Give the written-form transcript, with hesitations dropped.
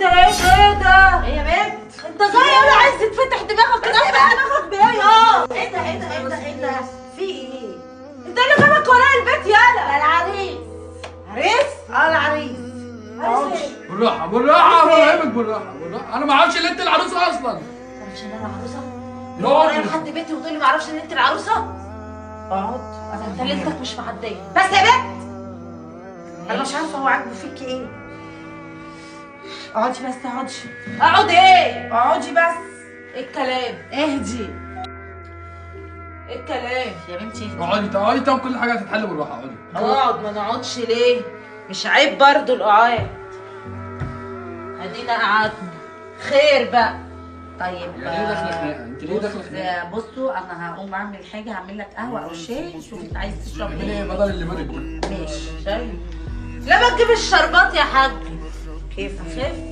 ايه ده؟ ايه يا بنت؟ انت جاي انا عايز تتفتح دماغك كده، افتح دماغك بايه يا؟ ايه ده؟ في ايه؟ انت اللي جابك ورايا البيت يالا. ده العريس. عريس؟ العريس. عريس ايه؟ بالراحة بالراحة بفهمك بالراحة بالراحة، أنا ما أعرفش إن أنت العروسة أصلا. مش انا العروسه؟ لا ورايا لحد بيتي وتقولي ما اعرفش ان انت العروسه؟ اقعد. انت ليلتك مش معديه. بس يا بنت، انا مش عارفه هو عاجبه فيكي ايه. اقعدي بس، اقعدي. اقعد ايه؟ اقعدي بس. ايه الكلام؟ اهدي ايه الكلام؟ يا بنتي، اهدي. اقعدي طب كل حاجة هتتحل بالراحة، اقعدي. اقعد. ما نقعدش ليه؟ مش عيب برضو القعاد. ادينا قعدنا خير بقى. طيب يعني إيه داخلة خناقة؟ أنت ليه داخلة خناقة؟ بصوا انا هقوم اعمل حاجه، هعمل لك قهوه او شاي، شوف انت عايز تشرب اعملي ايه. إيه بدل اللي بارد ده؟ ماشي. شاي؟ لا ما تجيب الشربات يا حاج. كيف؟ خف.